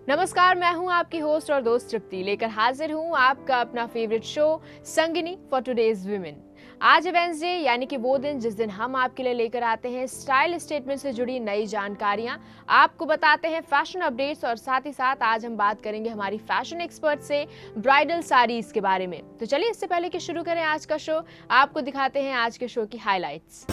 नमस्कार, मैं हूं आपकी होस्ट और दोस्त तृप्ति, लेकर हाजिर हूं आपका अपना favourite show Sangini for today's women. आज है वेंसडे, यानी कि वो दिन जिस दिन हम आपके लिए लेकर आते हैं स्टाइल स्टेटमेंट से जुड़ी नई जानकारियां, आपको बताते हैं फैशन अपडेट्स और साथ ही साथ आज हम बात करेंगे हमारी फैशन एक्सपर्ट से ब्राइडल साड़ीज के बारे में। तो चलिए इससे पहले कि शुरू करें आज का शो, आपको दिखाते हैं आज के शो की हाईलाइट्स।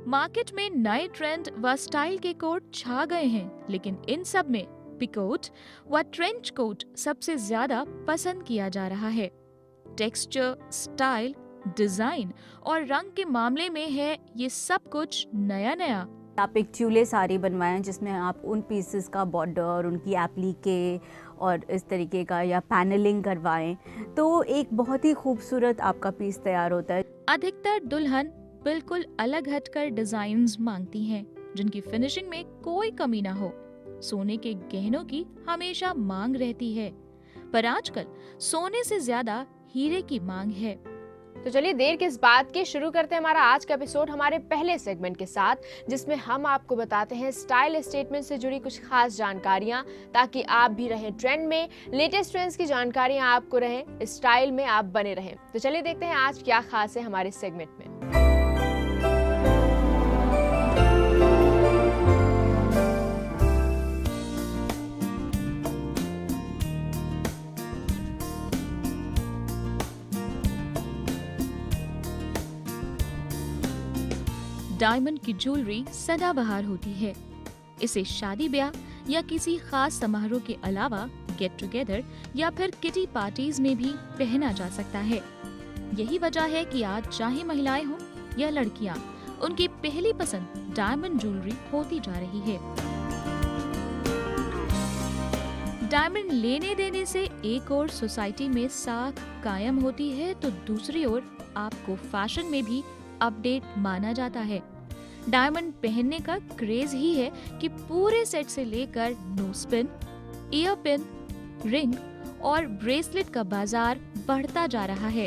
मार्केट में नए ट्रेंड व स्टाइल के कोट छा गए हैं, लेकिन इन सब में पिकोट व ट्रेंच कोट सबसे ज्यादा पसंद किया जा रहा है। टेक्सचर, स्टाइल, डिजाइन और रंग के मामले में है ये सब कुछ नया नया। आप एक ट्यूले साड़ी बनवाएं जिसमें आप उन पीसेस का बॉर्डर, उनकी एप्लीके और इस तरीके का या पैनलिंग करवाएं तो एक बहुत ही खूबसूरत आपका पीस तैयार होता है। अधिकतर दुल्हन बिल्कुल अलग हटकर डिजाइन्स मांगती हैं, जिनकी फिनिशिंग में कोई कमी ना हो। सोने के गहनों की हमेशा मांग रहती है, पर आजकल सोने से ज्यादा हीरे की मांग है। तो चलिए देर किस बात की, शुरू करते हैं हमारा आज का एपिसोड हमारे पहले सेगमेंट के साथ, जिसमें हम आपको बताते हैं स्टाइल स्टेटमेंट से जुड़ी कुछ खास जानकारियां, ताकि आप भी रहें ट्रेंड में। लेटेस्ट ट्रेंड्स की जानकारियां आपको रहें, स्टाइल में आप बने रहें। तो चलिए देखते हैं आज क्या खास है हमारे सेगमेंट में। डायमंड की ज्वेलरी सदाबहार होती है। इसे शादी ब्याह या किसी खास समारोह के अलावा गेट टुगेदर या फिर किटी पार्टीज में भी पहना जा सकता है। यही वजह है कि आज चाहे महिलाएं हों या लड़कियां, उनकी पहली पसंद डायमंड ज्वेलरी होती जा रही है। डायमंड लेने देने से एक और सोसाइटी में साख कायम होती है, तो दूसरी ओर आपको फैशन में भी अपडेट माना जाता है। डायमंड पहनने का क्रेज ही है कि पूरे सेट से लेकर nose pin, year pin, ring और ब्रेसलेट का बाजार बढ़ता जा रहा है।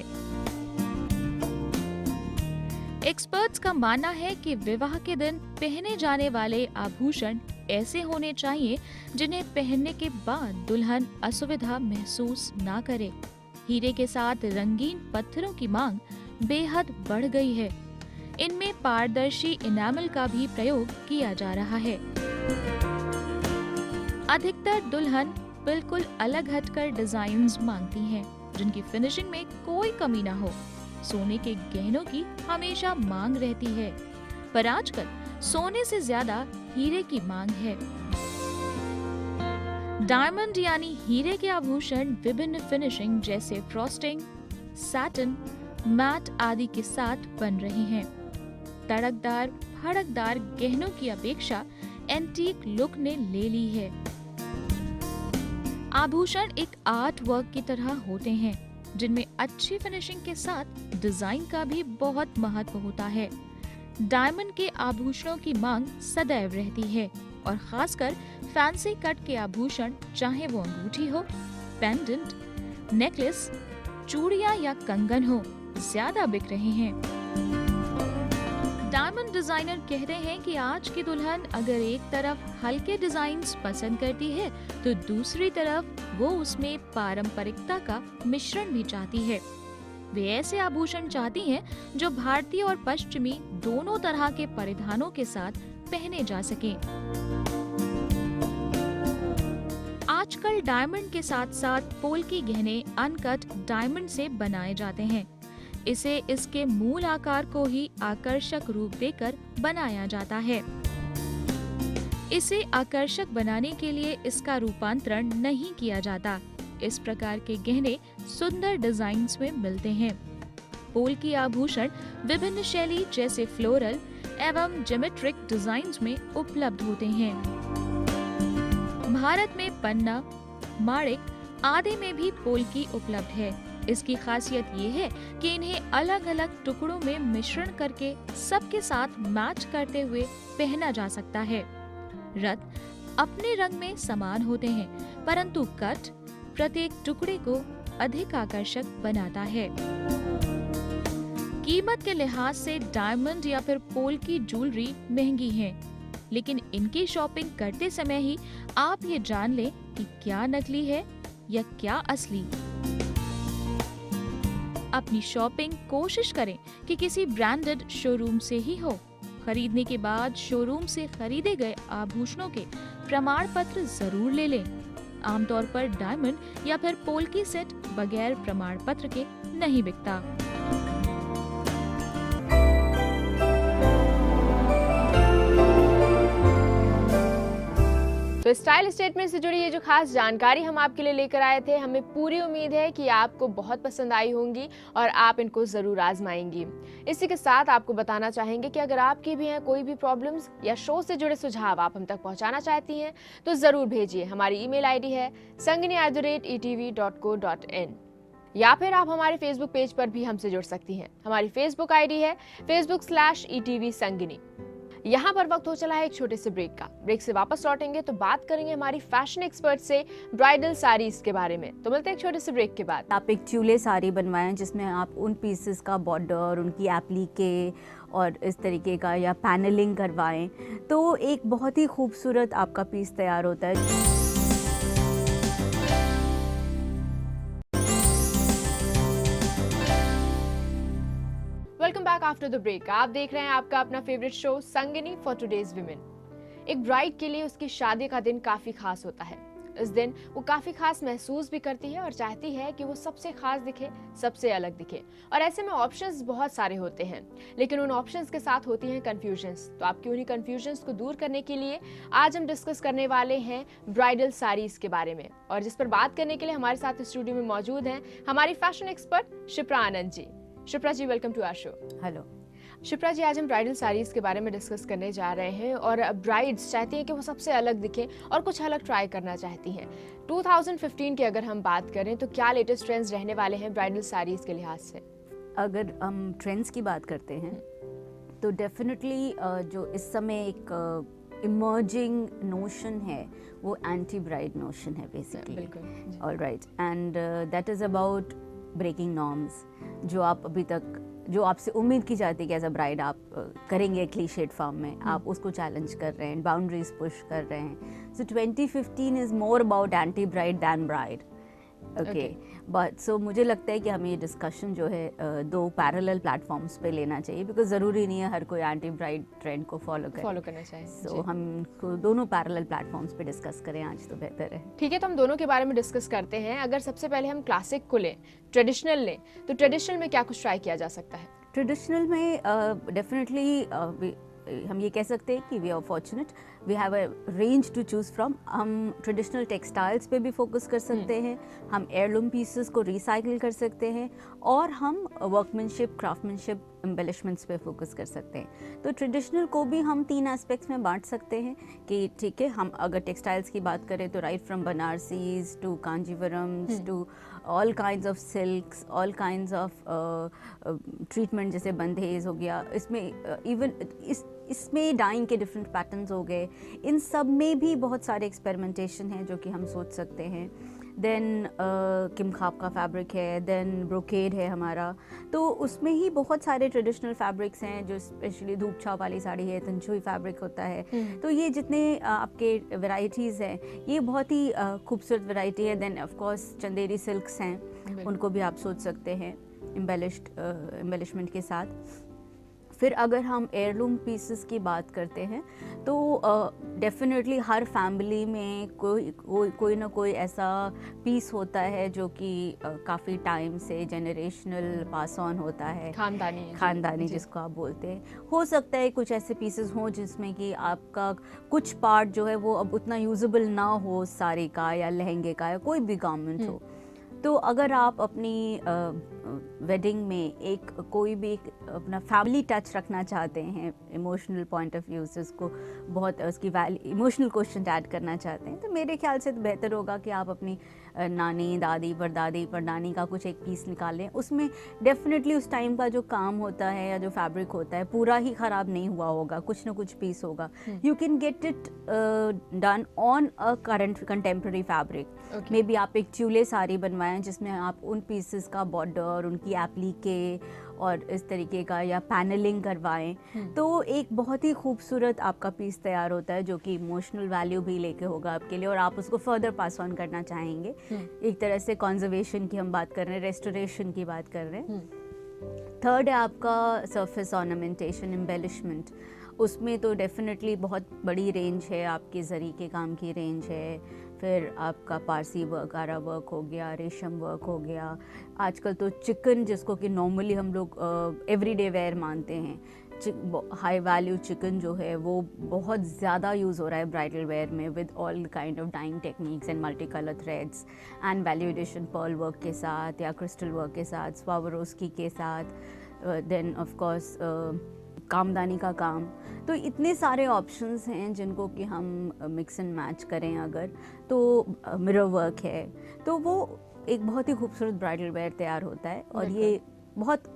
एक्सपर्ट्स का मानना है कि विवाह के दिन पहने जाने वाले आभूषण ऐसे होने चाहिए जिन्हें पहनने के बाद दुल्हन असुविधा महसूस ना करे। हीरे के साथ रंगीन पत्थरों की मांग बेहद बढ़ गई है। इनमें पारदर्शी इनामल का भी प्रयोग किया जा रहा है। अधिकतर दुल्हन बिल्कुल अलग हटकर डिजाइन्स मांगती हैं, जिनकी फिनिशिंग में कोई कमी ना हो। सोने के गहनों की हमेशा मांग रहती है, पर आजकल सोने से ज्यादा हीरे की मांग है। डायमंड यानी हीरे के आभूषण विभिन्न फिनिशिंग जैसे फ्रॉस्टिंग, सैटिन, मैट आदि के साथ बन रहे हैं। तड़कदार, भड़कदार गहनों की अपेक्षा एंटीक लुक ने ले ली है। आभूषण एक आर्ट वर्क की तरह होते हैं, जिनमें अच्छी फिनिशिंग के साथ डिजाइन का भी बहुत महत्व होता है। डायमंड के आभूषणों की मांग सदैव रहती है, और खासकर फैंसी कट के आभूषण, चाहे वो अंगूठी हो, पेंडेंट, नेकलेस, चूड़ियां या कंगन हो, ज्यादा बिक रहे हैं। डायमंड डिजाइनर कहते हैं कि आज की दुल्हन अगर एक तरफ हल्के डिजाइन्स पसंद करती है, तो दूसरी तरफ वो उसमें पारंपरिकता का मिश्रण भी चाहती है। वे ऐसे आभूषण चाहती हैं जो भारतीय और पश्चिमी दोनों तरह के परिधानों के साथ पहने जा सकें। आजकल डायमंड के साथ साथ पोल्की गहने अनकट डायमंड से बनाए जाते हैं। इसे इसके मूल आकार को ही आकर्षक रूप देकर बनाया जाता है। इसे आकर्षक बनाने के लिए इसका रूपांतरण नहीं किया जाता। इस प्रकार के गहने सुंदर डिजाइन्स में मिलते हैं। पोल्की आभूषण विभिन्न शैली जैसे फ्लोरल एवं ज्योमेट्रिक डिजाइन्स में उपलब्ध होते हैं। भारत में पन्ना, माणिक आदि में भी पोल्की उपलब्ध है। इसकी खासियत ये है कि इन्हें अलग अलग टुकड़ों में मिश्रण करके सबके साथ मैच करते हुए पहना जा सकता है। रत्न अपने रंग में समान होते हैं, परंतु कट प्रत्येक टुकड़े को अधिक आकर्षक बनाता है। कीमत के लिहाज से डायमंड या फिर पोल्की ज्वेलरी महंगी है। लेकिन इनकी शॉपिंग करते समय ही आप ये जान लें कि क्या नकली है या क्या असली। अपनी शॉपिंग कोशिश करें कि किसी ब्रांडेड शोरूम से ही हो। खरीदने के बाद शोरूम से खरीदे गए आभूषणों के प्रमाण पत्र जरूर ले लें। आमतौर पर डायमंड या फिर पोल्की सेट बगैर प्रमाण पत्र के नहीं बिकता। तो स्टाइल स्टेटमेंट से जुड़ी ये जो खास जानकारी हम आपके लिए लेकर आए थे, हमें पूरी उम्मीद है कि आपको बहुत पसंद आई होंगी और आप इनको जरूर आजमाएंगी। इसी के साथ आपको बताना चाहेंगे कि अगर आपकी भी हैं कोई भी प्रॉब्लम्स या शो से जुड़े सुझाव आप हम तक पहुंचाना चाहती हैं तो जरूर भेजिए। हमारी ईमेल आईडी है sangini@etv.co.in या फिर आप हमारे फेसबुक पेज पर भी हमसे जुड़ सकती हैं। हमारी फेसबुक आईडी है facebook/etv संगिनी। यहाँ पर वक्त हो चला है एक छोटे से ब्रेक का। ब्रेक से वापस लौटेंगे तो बात करेंगे हमारी फैशन एक्सपर्ट से ब्राइडल साड़ीज के बारे में। तो मिलते हैं एक छोटे से ब्रेक के बाद। आप एक ट्यूले साड़ी बनवाएं जिसमें आप उन पीसेस का बॉर्डर, उनकी एप्लीके और इस तरीके का या पैनलिंग करवाएं तो एक बहुत ही खूबसूरत आपका पीस तैयार होता है। Welcome back after the break. आप देख रहे हैं आपका अपना favourite show Sangini for today's women. एक ब्राइड के लिए उसकी शादी का दिन काफी खास होता है। इस दिन वो काफी खास महसूस भी करती है और चाहती है कि वो सबसे खास दिखे, सबसे अलग दिखे। और ऐसे में ऑप्शंस बहुत सारे होते हैं, लेकिन उन ऑप्शंस के साथ होती हैं कंफ्यूजन्स। तो आपकी उन्हीं कंफ्यूजन्स को दूर करने के लिए आज हम डिस्कस करने वाले हैं ब्राइडल साड़ीज के बारे में। और जिस पर बात करने के लिए हमारे साथ स्टूडियो में मौजूद हैं हमारी fashion expert Shipra Anand ji. Shipra ji, welcome to our show. Hello Shipra ji, आज हम ब्राइडल साड़ीज के बारे में डिस्कस करने जा रहे हैं और ब्राइड्स चाहती हैं कि वो सबसे अलग दिखें और कुछ अलग ट्राई करना चाहती हैं। 2015 की अगर हम बात करें तो क्या लेटेस्ट ट्रेंड्स रहने वाले हैं ब्राइडल साड़ीज के लिहाज से? अगर हम ट्रेंड्स की बात करते हैं तो डेफिनेटली जो इस समय एक इमर्जिंग नोशन है वो एंटी ब्राइड नोशन है बेसिकली। बिल्कुल। Alright, and that is about breaking norms. जो आप अभी तक जो आपसे उम्मीद की जाती है कि एज अ ब्राइड आप करेंगे क्लीशेड फॉर्म में, आप उसको चैलेंज कर रहे हैं, बाउंड्रीज पुश कर रहे हैं। So 2015 is more about anti bride than bride. Okay, but so मुझे लगता है कि हमें ये डिस्कशन जो है दो पैरेलल प्लेटफॉर्म्स पे लेना चाहिए, बिकॉज ज़रूरी नहीं है हर कोई एंटी ब्राइड ट्रेंड को फॉलो करना चाहिए। सो हम दोनों पैरेलल प्लेटफॉर्म्स पे डिस्कस करें आज तो बेहतर है। ठीक है, तो हम दोनों के बारे में डिस्कस करते हैं। अगर सबसे पहले हम क्लासिक को लें, ट्रेडिशनल लें, तो ट्रेडिशनल में क्या कुछ ट्राई किया जा सकता है? ट्रेडिशनल में डेफिनेटली हम ये कह सकते हैं कि we are fortunate, we have a range to choose from. हम ट्रेडिशनल टेक्सटाइल्स पे भी फोकस कर सकते हैं, हम एयरलूम पीसेस को रिसाइकिल कर सकते हैं और हम वर्कमैनशिप, क्राफ्टमैनशिप, एम्बेलिशमेंट्स पे फोकस कर सकते हैं। तो ट्रेडिशनल को भी हम 3 एस्पेक्ट्स में बांट सकते हैं कि ठीक है, हम अगर टेक्सटाइल्स की बात करें तो right from Banarasis to Kanjeevarams to all kinds of silks, all kinds of treatment, जैसे बंधेज हो गया, इसमें इवन इसमें डाइंग के डिफरेंट पैटर्न्स हो गए, इन सब में भी बहुत सारे एक्सपेरिमेंटेशन हैं जो कि हम सोच सकते हैं। देन किमखाब का फैब्रिक है, देन ब्रोकेड है हमारा, तो उसमें ही बहुत सारे ट्रेडिशनल फैब्रिक्स हैं जो स्पेशली धूप छाव वाली साड़ी है, तंचुई फैब्रिक होता है। तो ये जितने आपके वैरायटीज़ हैं ये बहुत ही खूबसूरत वैरायटी है। Then of course Chanderi silks हैं, उनको भी आप सोच सकते हैं एम्बेलिशमेंट के साथ। फिर अगर हम एयरलूम पीसेस की बात करते हैं तो डेफिनेटली हर फैमिली में कोई ना कोई ऐसा पीस होता है जो कि काफ़ी टाइम से जनरेशनल पास ऑन होता है, खानदानी जिसको आप बोलते हैं। हो सकता है कुछ ऐसे पीसेस हों जिसमें कि आपका कुछ पार्ट जो है वो अब उतना यूजेबल ना हो साड़ी का या लहंगे का या कोई भी गारमेंट हो। तो अगर आप अपनी वेडिंग में एक कोई भी अपना फैमिली टच रखना चाहते हैं, इमोशनल पॉइंट ऑफ व्यू से उसको बहुत उसकी इमोशनल क्वेश्चन ऐड करना चाहते हैं, तो मेरे ख्याल से तो बेहतर होगा कि आप अपनी नानी, दादी, परदादी, परनानी का कुछ एक पीस निकालें। उसमें डेफिनेटली उस टाइम का जो काम होता है या जो फैब्रिक होता है पूरा ही ख़राब नहीं हुआ होगा, कुछ ना कुछ पीस होगा। You can get it done on a current contemporary fabric. May be आप एक ट्यूले साड़ी बनवाएं जिसमें आप उन पीसेस का बॉर्डर, उनकी एप्लीके और इस तरीके का, या पैनलिंग करवाएं, तो एक बहुत ही खूबसूरत आपका पीस तैयार होता है जो कि इमोशनल वैल्यू भी लेके होगा आपके लिए, और आप उसको फर्दर पास ऑन करना चाहेंगे। एक तरह से कंजर्वेशन की हम बात कर रहे हैं, रेस्टोरेशन की बात कर रहे हैं। थर्ड है आपका सरफेस ऑर्नामेंटेशन, एम्बेलिशमेंट। उसमें तो डेफिनेटली बहुत बड़ी रेंज है, आपके जरी के काम की रेंज है, फिर आपका पारसी वर्क, आरा वर्क हो गया, रेशम वर्क हो गया। आजकल तो चिकन, जिसको कि नॉर्मली हम लोग एवरीडे वेयर मानते हैं, हाई वैल्यू चिकन जो है वो बहुत ज़्यादा यूज़ हो रहा है ब्राइडल वेयर में, with all kind of dyeing techniques and multi colour threads and value addition pearl work के साथ या क्रिस्टल वर्क के साथ, स्वावरोस्की के साथ, देन ऑफ कोर्स कामदानी का काम। तो इतने सारे ऑप्शंस हैं जिनको कि हम मिक्स एंड मैच करें अगर, तो मिरर वर्क है, तो वो एक बहुत ही खूबसूरत ब्राइडल वेयर तैयार होता है। और ये बहुत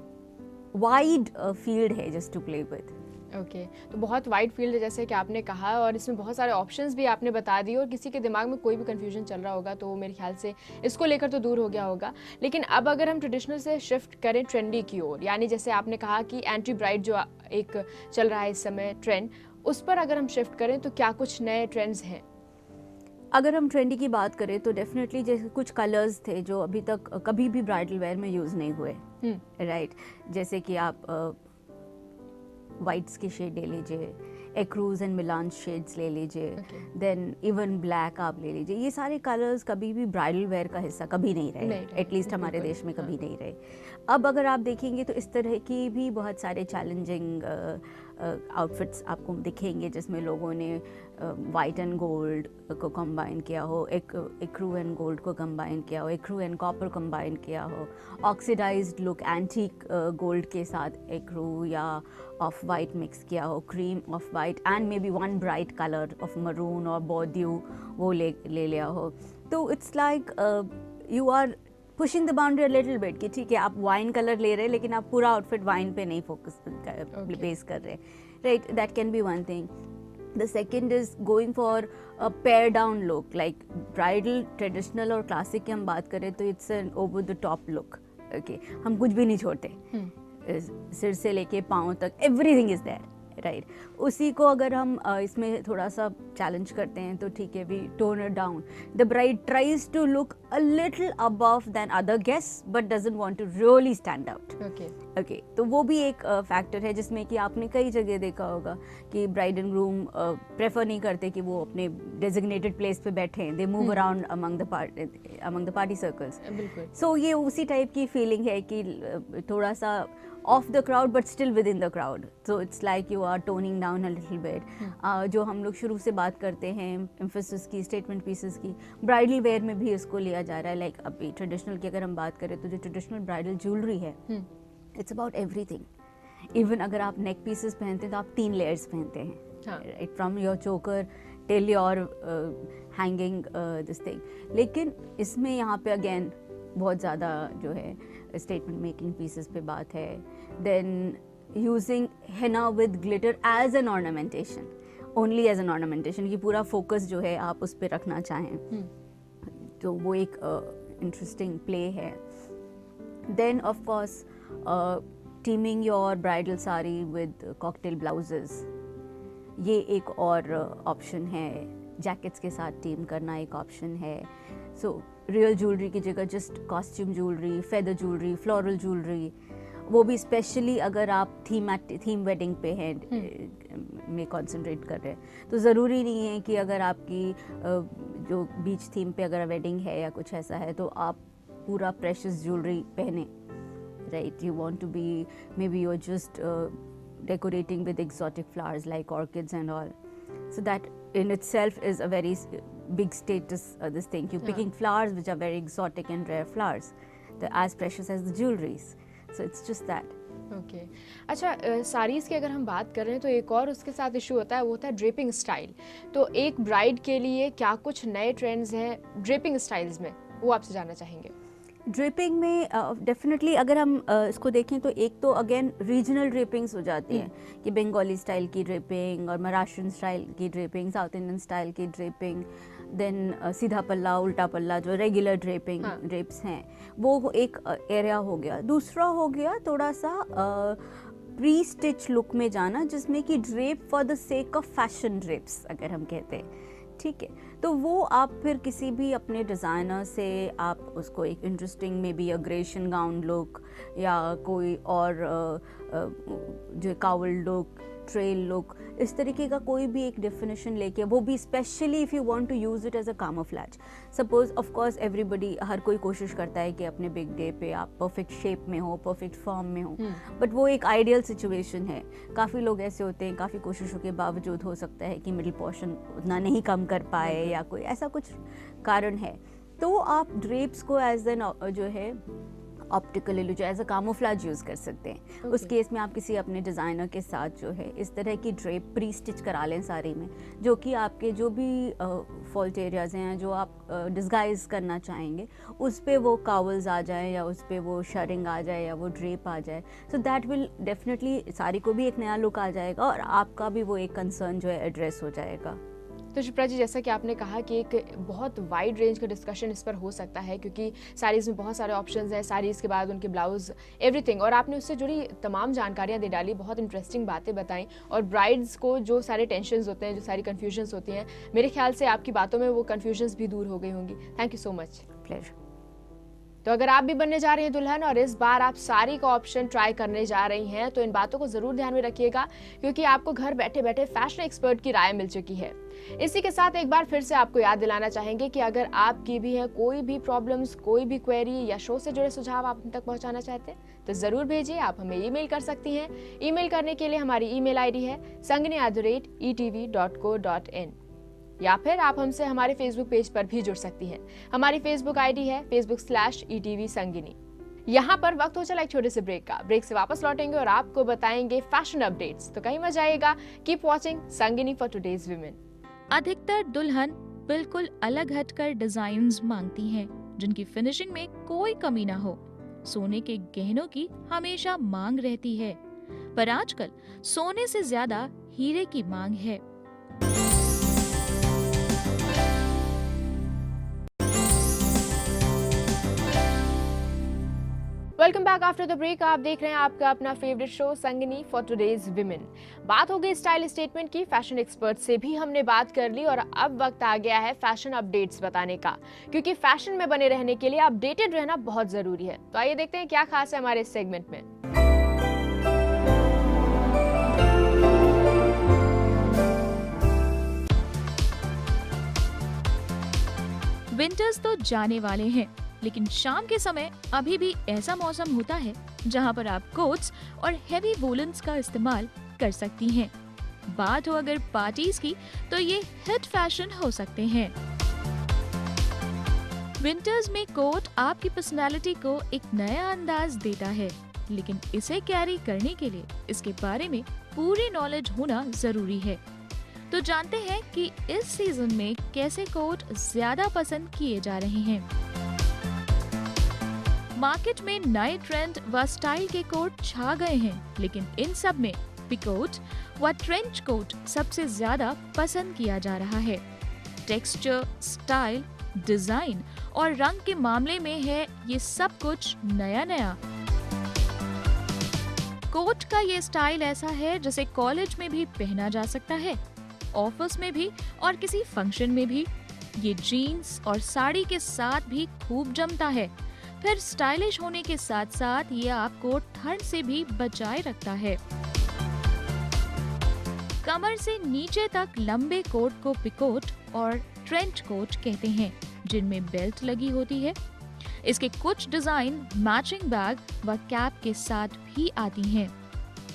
वाइड फील्ड है just to play with. Okay, तो बहुत वाइड फील्ड है जैसे कि आपने कहा, और इसमें बहुत सारे ऑप्शंस भी आपने बता दिए, और किसी के दिमाग में कोई भी कंफ्यूजन चल रहा होगा तो मेरे ख्याल से इसको लेकर तो दूर हो गया होगा। लेकिन अब अगर हम ट्रेडिशनल से शिफ्ट करें ट्रेंडी की ओर, यानी जैसे आपने कहा कि एंटी ब्राइड जो एक चल रहा है इस समय ट्रेंड, उस पर अगर हम शिफ्ट करें तो क्या कुछ नए ट्रेंड्स हैं? अगर हम ट्रेंडी की बात करें तो डेफिनेटली जैसे कुछ कलर्स थे जो अभी तक कभी भी ब्राइडल वेयर में यूज़ नहीं हुए, राइट। जैसे कि आप वाइट्स के शेड ले लीजिए, एक्रूज एंड मिलान शेड्स ले लीजिए, देन इवन ब्लैक आप ले लीजिए। ये सारे कलर्स कभी भी ब्राइडल वेयर का हिस्सा कभी नहीं रहे, एटलीस्ट हमारे देश में कभी नहीं रहे। अब अगर आप देखेंगे तो इस तरह की भी बहुत सारे चैलेंजिंग आउटफिट्स आपको दिखेंगे जिसमें लोगों ने वाइट एंड गोल्ड को कंबाइन किया हो, एक्रू एंड गोल्ड को कंबाइन किया हो, एक्रू एंड कॉपर कंबाइन किया हो, ऑक्सीडाइज्ड लुक एंटीक गोल्ड के साथ एक्रू या ऑफ वाइट मिक्स किया हो, cream of white and maybe one bright colour of maroon और बॉड्यू वो ले लिया हो। तो it's like you are pushing the boundary little bit कि ठीक है आप वाइन कलर ले रहे हैं लेकिन आप पूरा आउटफिट वाइन पे नहीं फोकस बेस कर रहे, right. That can be one thing. The second is going for a pair down look, like bridal traditional और classic की हम बात करें तो it's an over the top look, okay। हम कुछ भी नहीं छोड़ते, सिर से लेके पाँव तक everything is there, राइट। उसी को अगर हम इसमें थोड़ा सा चैलेंज करते हैं तो ठीक है, we tone it down. The bride tries to look a little above then other guests but doesn't want to really stand out, okay. तो वो भी एक फैक्टर है जिसमें कि आपने कई जगह देखा होगा कि ब्राइड एंड ग्रूम प्रेफर नहीं करते कि वो अपने डेजिग्नेटेड प्लेस पे बैठे, they move around among the party circles. So ये उसी टाइप की फीलिंग है कि थोड़ा सा off the crowd but still within the crowd, so it's like you are toning down a little bit। जो हम लोग शुरू से बात करते हैं emphasis की, statement pieces की, bridal wear में भी इसको लिया जा रहा है। like अभी traditional की अगर हम बात करें तो जो traditional bridal jewelry है, it's about everything। even अगर आप neck pieces पहनते हैं तो आप 3 layers पहनते हैं, right, from your choker till your hanging this thing। लेकिन इसमें यहाँ पे again बहुत ज़्यादा जो है स्टेटमेंट मेकिंग पीसेस पे बात है। Then using henna with glitter as an ornamentation, only as an ornamentation, कि पूरा फोकस जो है आप उस पर रखना चाहें, तो वो एक इंटरेस्टिंग प्ले है। Then of course teaming your bridal sari with cocktail blouses, ये एक और ऑप्शन है। जैकेट्स के साथ टीम करना एक ऑप्शन है। सो रियल ज्वेलरी की जगह just costume jewellery, feather jewellery, floral jewellery, वो भी स्पेशली अगर आप थीम वेडिंग पे हैं में कंसंट्रेट कर रहे हैं। तो ज़रूरी नहीं है कि अगर आपकी जो बीच थीम पे अगर वेडिंग है या कुछ ऐसा है तो आप पूरा प्रेशियस ज्वेलरी पहने, right. You want to be, maybe you are just decorating with exotic flowers like orchids and all, so that in itself is a very big status this thing, you picking flowers which are very exotic and rare flowers, they're as precious as the jewelries, so it's just that। Okay, अच्छा, साड़ीज़ की अगर हम बात कर रहे हैं तो एक और उसके साथ इशू होता है, वो होता है ड्रेपिंग स्टाइल। तो एक ब्राइड के लिए क्या कुछ नए ट्रेंड्स हैं ड्रेपिंग स्टाइल्स में, वो आपसे जानना चाहेंगे। ड्रेपिंग में डेफिनेटली अगर हम इसको देखें तो एक तो अगेन रीजनल ड्रेपिंग्स हो जाती हैं कि बंगाली स्टाइल की ड्रेपिंग और महाराष्ट्रियन स्टाइल की ड्रेपिंग, साउथ इंडियन स्टाइल की ड्रेपिंग, देन सीधा पल्ला, उल्टा पल्ला, जो रेगुलर ड्रेपिंग हाँ। ड्रेप्स हैं, वो एक एरिया हो गया। दूसरा हो गया थोड़ा सा प्री स्टिच लुक में जाना, जिसमें कि drape for the sake of fashion drapes अगर हम कहते हैं, ठीक है। तो वो आप फिर किसी भी अपने डिज़ाइनर से आप उसको एक interesting may be aggression gown look या कोई और जो कावल लुक, ट्रेल लुक, इस तरीके का कोई भी एक डेफिनेशन लेके, वो भी specially if you want to use it as a camouflage. Suppose of course everybody, हर कोई कोशिश करता है कि अपने बिग डे पे आप परफेक्ट शेप में हो, परफेक्ट फॉर्म में हो, बट वो एक आइडियल सिचुएशन है। काफ़ी लोग ऐसे होते हैं, काफ़ी कोशिशों के बावजूद हो सकता है कि मिडिल पोर्शन उतना नहीं कम कर पाए या कोई ऐसा कुछ कारण है, तो आप ड्रेप्स को एज एन जो है optical illusion, as a camouflage use कर सकते हैं। उस केस में आप किसी अपने डिज़ाइनर के साथ जो है इस तरह की ड्रेप प्री स्टिच करा लें साड़ी में, जो कि आपके जो भी फॉल्ट एरियाज हैं, जो आप डिस्गाइज करना चाहेंगे, उस पे वो कावल्स आ जाए या उस पे वो शरिंग आ जाए या वो ड्रेप आ जाए। So that will definitely sari को भी एक नया लुक आ जाएगा और आपका भी वो एक कंसर्न जो है एड्रेस हो जाएगा। तो शिप्रा जी, जैसा कि आपने कहा कि एक बहुत वाइड रेंज का डिस्कशन इस पर हो सकता है, क्योंकि साड़ीज़ में बहुत सारे ऑप्शंस हैं, साड़ीज़ के बाद उनके ब्लाउज, एवरीथिंग, और आपने उससे जुड़ी तमाम जानकारियां दे डाली, बहुत इंटरेस्टिंग बातें बताई, और ब्राइड्स को जो सारे टेंशन्स होते हैं, जो सारी कन्फ्यूजन्स होती हैं, मेरे ख्याल से आपकी बातों में वो कन्फ्यूजन्स भी दूर हो गई होंगी। Thank you so much. Pleasure. तो अगर आप भी बनने जा रही हैं दुल्हन और इस बार आप साड़ी का ऑप्शन ट्राई करने जा रही हैं, तो इन बातों को जरूर ध्यान में रखिएगा, क्योंकि आपको घर बैठे बैठे फैशन एक्सपर्ट की राय मिल चुकी है। इसी के साथ एक बार फिर से आपको याद दिलाना चाहेंगे कि अगर आपकी भी है कोई भी प्रॉब्लम्स, कोई भी क्वेरी या शो से जुड़े सुझाव आप हम तक पहुंचाना चाहते हैं, तो जरूर भेजिए। आप हमें ईमेल कर सकती हैं। ईमेल करने के लिए हमारी ईमेल आईडी है sangini@etv.co.in, या फिर आप हमसे हमारे फेसबुक पेज पर भी जुड़ सकती हैं। हमारी फेसबुक आईडी है facebook/etv संगिनी। यहाँ पर वक्त हो चला एक छोटे से ब्रेक का। ब्रेक से वापस लौटेंगे और आपको बताएंगे फैशन अपडेट्स, तो कहीं मत जाइएगा। Keep watching Sangini for today's women. अधिकतर दुल्हन बिल्कुल अलग हटकर डिजाइन्स मांगती हैं, जिनकी फिनिशिंग में कोई कमी ना हो। सोने के गहनों की हमेशा मांग रहती है, पर आजकल सोने से ज्यादा हीरे की मांग है। Welcome back after the break. आप देख रहे हैं आपका अपना favourite show Sangini for today's women. बात हो गई स्टाइल स्टेटमेंट की, फैशन एक्सपर्ट से भी हमने बात कर ली, और अब वक्त आ गया है फैशन अपडेट्स बताने का, क्योंकि फैशन में बने रहने के लिए अपडेटेड रहना बहुत जरूरी है। तो आइए देखते हैं क्या खास है हमारे इस सेगमेंट में। विंटर्स तो जाने वाले हैं, लेकिन शाम के समय अभी भी ऐसा मौसम होता है जहां पर आप कोट्स और हेवी वूलन्स का इस्तेमाल कर सकती हैं। बात हो अगर पार्टीज की, तो ये हिट फैशन हो सकते हैं। विंटर्स में कोट आपकी पर्सनालिटी को एक नया अंदाज देता है, लेकिन इसे कैरी करने के लिए इसके बारे में पूरी नॉलेज होना जरूरी है। तो जानते हैं कि इस सीजन में कैसे कोट ज्यादा पसंद किए जा रहे हैं। मार्केट में नए ट्रेंड व स्टाइल के कोट छा गए हैं, लेकिन इन सब में पिकोट व ट्रेंच कोट सबसे ज्यादा पसंद किया जा रहा है। टेक्सचर, स्टाइल, डिजाइन और रंग के मामले में है ये सब कुछ नया नया। कोट का ये स्टाइल ऐसा है जिसे कॉलेज में भी पहना जा सकता है, ऑफिस में भी और किसी फंक्शन में भी। ये जीन्स और साड़ी के साथ भी खूब जमता है। फिर स्टाइलिश होने के साथ साथ ये आपको ठंड से भी बचाए रखता है। कमर से नीचे तक लंबे कोट को पिकोट और ट्रेंच कोट कहते हैं, जिनमें बेल्ट लगी होती है। इसके कुछ डिजाइन मैचिंग बैग व कैप के साथ भी आती हैं।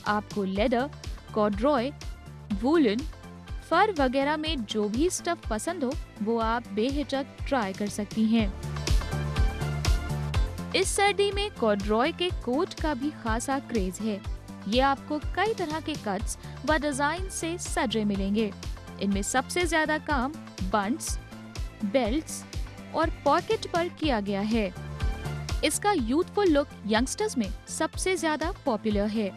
आपको लेदर, कॉर्डरॉय, वूलन, फर वगैरह में जो भी स्टफ पसंद हो वो आप बेहिचक ट्राई कर सकती हैं। इस सर्दी में कॉर्डरॉय के कोट का भी खासा क्रेज है। ये आपको कई तरह के कट्स व डिजाइन से सजे मिलेंगे। इनमें सबसे ज्यादा काम बंट्स, बेल्ट्स और पॉकेट पर किया गया है। इसका यूथफुल लुक यंगस्टर्स में सबसे ज्यादा पॉपुलर है।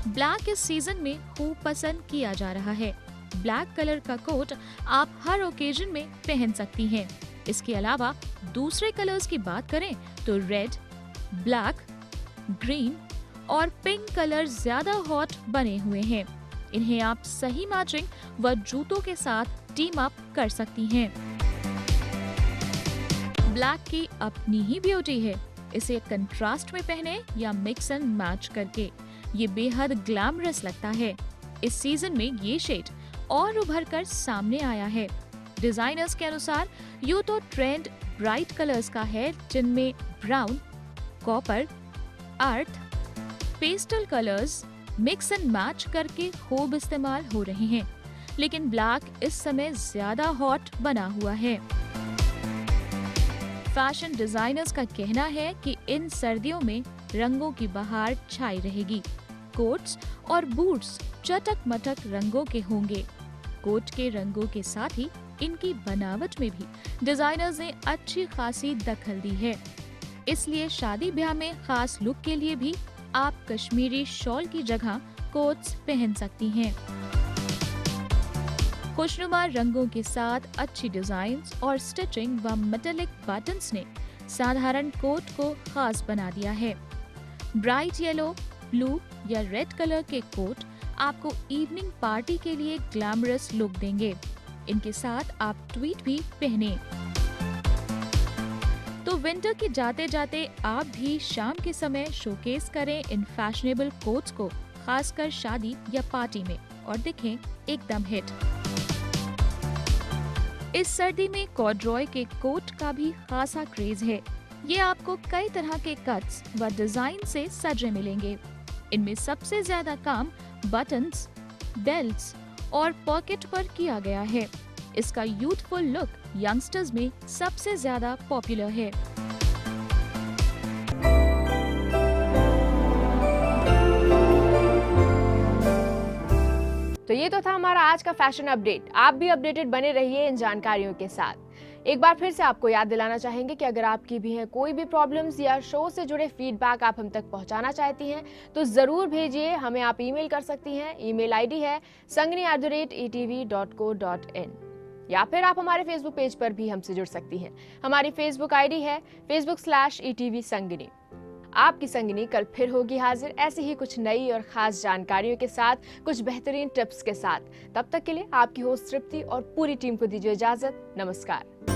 ब्लैक इस सीजन में खूब पसंद किया जा रहा है। ब्लैक कलर का कोट आप हर ओकेजन में पहन सकती हैं। इसके अलावा दूसरे कलर्स की बात करें तो रेड, ब्लैक, ग्रीन और पिंक कलर ज्यादा हॉट बने हुए हैं। इन्हें आप सही मैचिंग व जूतों के साथ टीम अप कर सकती हैं। ब्लैक की अपनी ही ब्यूटी है। इसे कंट्रास्ट में पहने या मिक्स एंड मैच करके ये बेहद ग्लैमरस लगता है। इस सीजन में ये शेड और उभर कर सामने आया है। डिजाइनर्स के अनुसार यूं तो ट्रेंड ब्राइट कलर्स का है, जिनमें brown, copper, earth, pastel colours mix and match करके खूब इस्तेमाल हो रहे हैं, लेकिन ब्लैक इस समय ज्यादा हॉट बना हुआ है। फैशन डिजाइनर्स का कहना है कि इन सर्दियों में रंगों की बहार छाई रहेगी। कोट्स और बूट्स चटक मटक रंगों के होंगे। कोट के रंगों के साथ ही इनकी बनावट में भी डिजाइनर्स ने अच्छी खासी दखल दी है। इसलिए शादी ब्याह में खास लुक के लिए भी आप कश्मीरी शॉल की जगह कोट्स पहन सकती हैं। खुशनुमा रंगों के साथ अच्छी डिजाइन्स और स्टिचिंग व मेटालिक बटन्स ने साधारण कोट को खास बना दिया है। ब्राइट येलो, ब्लू या रेड कलर के कोट आपको इवनिंग पार्टी के लिए ग्लैमरस लुक देंगे। इनके साथ आप ट्वीट भी पहने। तो विंटर के जाते जाते आप भी शाम के समय शोकेस करें इन फैशनेबल कोट्स को, खासकर शादी या पार्टी में, और दिखें एकदम हिट। इस सर्दी में कॉर्डरॉय के कोट का भी खासा क्रेज है। ये आपको कई तरह के कट्स व डिजाइन से सजे मिलेंगे। इनमें सबसे ज्यादा काम बटन्स, बेल्ट्स और पॉकेट पर किया गया है। इसका यूथफुल लुक यंगस्टर्स में सबसे ज्यादा पॉपुलर है। तो ये तो था हमारा आज का फैशन अपडेट। आप भी अपडेटेड बने रहिए इन जानकारियों के साथ। एक बार फिर से आपको याद दिलाना चाहेंगे कि अगर आपकी भी है कोई भी प्रॉब्लम्स या शो से जुड़े फीडबैक आप हम तक पहुंचाना चाहती हैं तो जरूर भेजिए। हमें आप ईमेल कर सकती हैं। ईमेल आईडी है sangini@etv.co.in, या फिर आप हमारे फेसबुक पेज पर भी हमसे जुड़ सकती हैं। हमारी फेसबुक आईडी है facebook/etv संगिनी। आपकी संगिनी कल फिर होगी हाजिर ऐसी ही कुछ नई और खास जानकारियों के साथ, कुछ बेहतरीन टिप्स के साथ। तब तक के लिए आपकी होस्ट तृप्ति और पूरी टीम को दीजिए इजाजत। नमस्कार।